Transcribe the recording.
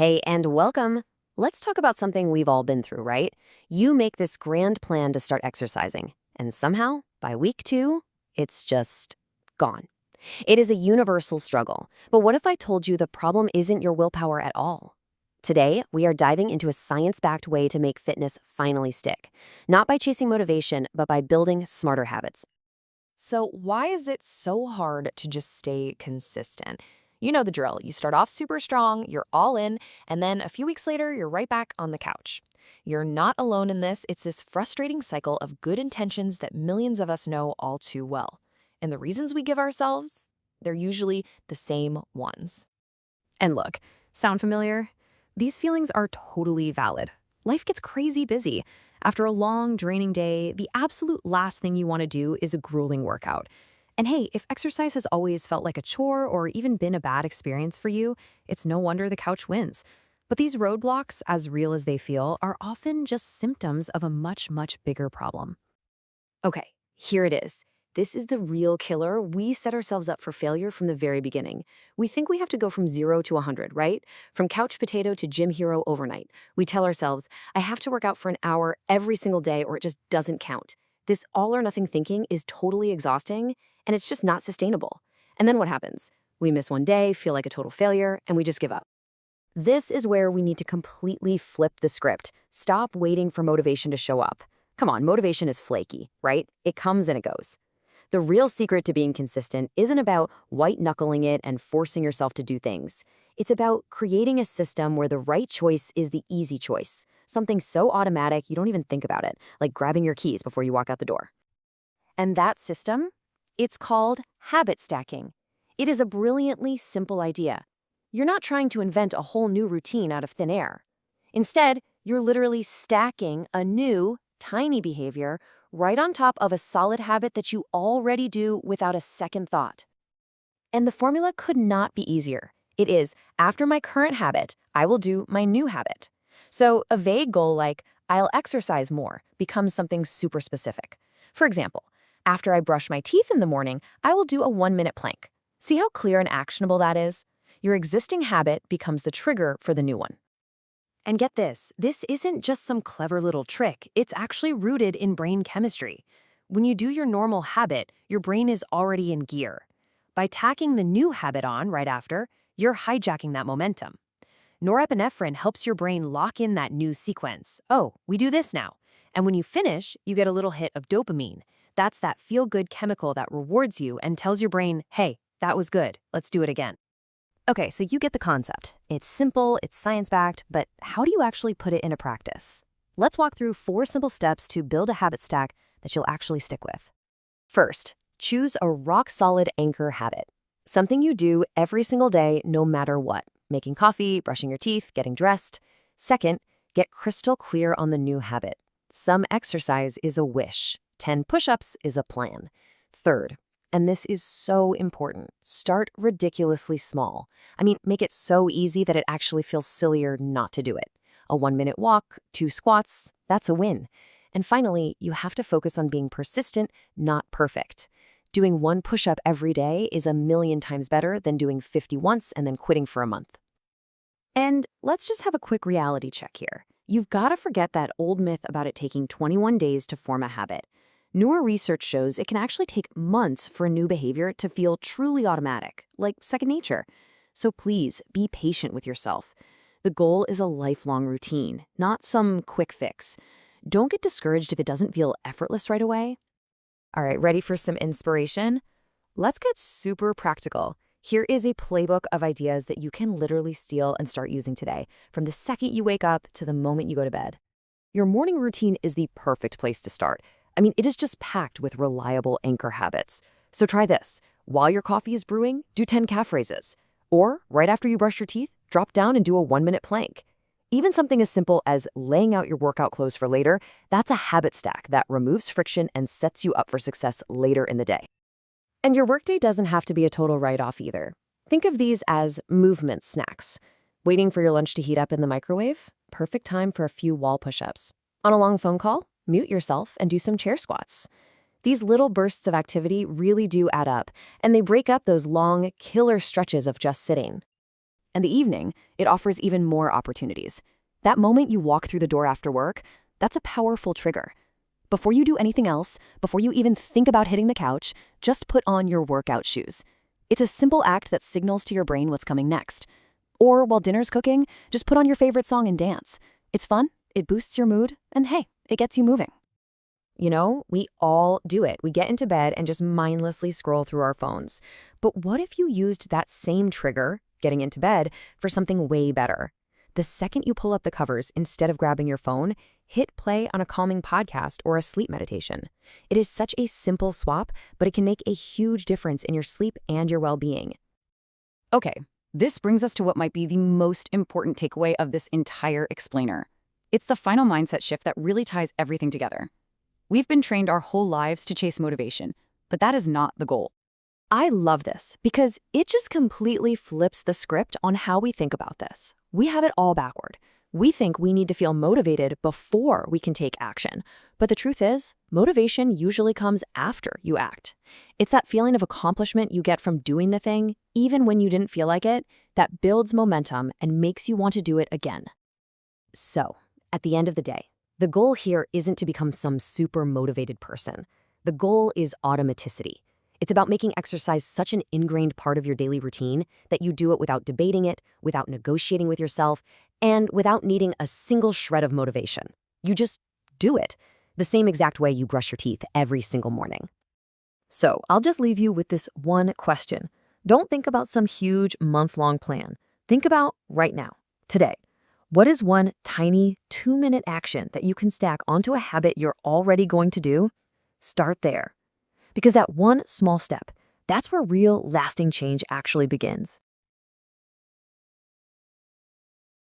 Hey, and welcome. Let's talk about something we've all been through, right? You make this grand plan to start exercising, and somehow, by week 2, it's just gone. It is a universal struggle. But what if I told you the problem isn't your willpower at all? Today, we are diving into a science-backed way to make fitness finally stick. Not by chasing motivation, but by building smarter habits. So, why is it so hard to just stay consistent? You know the drill. You start off super strong, you're all in, and then a few weeks later, you're right back on the couch. You're not alone in this. It's this frustrating cycle of good intentions that millions of us know all too well. And the reasons we give ourselves, they're usually the same ones. And look, sound familiar? These feelings are totally valid. Life gets crazy busy. After a long, draining day, the absolute last thing you want to do is a grueling workout. And hey, if exercise has always felt like a chore or even been a bad experience for you, it's no wonder the couch wins. But these roadblocks, as real as they feel, are often just symptoms of a much, much bigger problem. Okay, here it is. This is the real killer. We set ourselves up for failure from the very beginning. We think we have to go from 0 to 100, right? From couch potato to gym hero overnight. We tell ourselves, I have to work out for an hour every single day or it just doesn't count. This all or nothing thinking is totally exhausting and it's just not sustainable. And then what happens? We miss one day, feel like a total failure, and we just give up. This is where we need to completely flip the script. Stop waiting for motivation to show up. Come on, motivation is flaky, right? It comes and it goes. The real secret to being consistent isn't about white-knuckling it and forcing yourself to do things. It's about creating a system where the right choice is the easy choice, something so automatic you don't even think about it, like grabbing your keys before you walk out the door. And that system? It's called habit stacking. It is a brilliantly simple idea. You're not trying to invent a whole new routine out of thin air. Instead, you're literally stacking a new, tiny behavior right on top of a solid habit that you already do without a second thought. And the formula could not be easier. It is, after my current habit, I will do my new habit. So a vague goal like, I'll exercise more, becomes something super specific. For example, after I brush my teeth in the morning, I will do a 1-minute plank. See how clear and actionable that is? Your existing habit becomes the trigger for the new one. And get this isn't just some clever little trick, it's actually rooted in brain chemistry. When you do your normal habit, your brain is already in gear. By tacking the new habit on right after, you're hijacking that momentum. Norepinephrine helps your brain lock in that new sequence. Oh, we do this now. And when you finish, you get a little hit of dopamine. That's that feel-good chemical that rewards you and tells your brain, hey, that was good, let's do it again. Okay, so you get the concept. It's simple, it's science-backed, but how do you actually put it into practice? Let's walk through 4 simple steps to build a habit stack that you'll actually stick with. First, choose a rock-solid anchor habit. Something you do every single day, no matter what. Making coffee, brushing your teeth, getting dressed. Second, get crystal clear on the new habit. Some exercise is a wish. 10 push-ups is a plan. Third, and this is so important, start ridiculously small. Make it so easy that it actually feels sillier not to do it. A 1-minute walk, 2 squats, that's a win. And finally, you have to focus on being persistent, not perfect. Doing 1 push-up every day is a million times better than doing 50 once and then quitting for a month. And let's just have a quick reality check here. You've got to forget that old myth about it taking 21 days to form a habit. Newer research shows it can actually take months for a new behavior to feel truly automatic, like second nature. So please, be patient with yourself. The goal is a lifelong routine, not some quick fix. Don't get discouraged if it doesn't feel effortless right away. All right, ready for some inspiration? Let's get super practical. Here is a playbook of ideas that you can literally steal and start using today, from the second you wake up to the moment you go to bed. Your morning routine is the perfect place to start. It is just packed with reliable anchor habits. So try this. While your coffee is brewing, do 10 calf raises. Or, right after you brush your teeth, drop down and do a 1-minute plank. Even something as simple as laying out your workout clothes for later, that's a habit stack that removes friction and sets you up for success later in the day. And your workday doesn't have to be a total write-off either. Think of these as movement snacks. Waiting for your lunch to heat up in the microwave? Perfect time for a few wall push-ups. On a long phone call? Mute yourself and do some chair squats. These little bursts of activity really do add up, and they break up those long, killer stretches of just sitting. And the evening, it offers even more opportunities. That moment you walk through the door after work, that's a powerful trigger. Before you do anything else, before you even think about hitting the couch, just put on your workout shoes. It's a simple act that signals to your brain what's coming next. Or while dinner's cooking, just put on your favorite song and dance. It's fun, it boosts your mood, and hey, it gets you moving. You know, we all do it. We get into bed and just mindlessly scroll through our phones. But what if you used that same trigger, getting into bed, for something way better? The second you pull up the covers, instead of grabbing your phone, hit play on a calming podcast or a sleep meditation. It is such a simple swap, but it can make a huge difference in your sleep and your well-being. Okay, this brings us to what might be the most important takeaway of this entire explainer. It's the final mindset shift that really ties everything together. We've been trained our whole lives to chase motivation, but that is not the goal. I love this because it just completely flips the script on how we think about this. We have it all backward. We think we need to feel motivated before we can take action. But the truth is, motivation usually comes after you act. It's that feeling of accomplishment you get from doing the thing, even when you didn't feel like it, that builds momentum and makes you want to do it again. So, at the end of the day, the goal here isn't to become some super motivated person. The goal is automaticity. It's about making exercise such an ingrained part of your daily routine that you do it without debating it, without negotiating with yourself, and without needing a single shred of motivation. You just do it, the same exact way you brush your teeth every single morning. So I'll just leave you with this one question. Don't think about some huge month-long plan. Think about right now, today. What is one tiny 2-minute action that you can stack onto a habit you're already going to do? Start there. Because that one small step, that's where real, lasting change actually begins.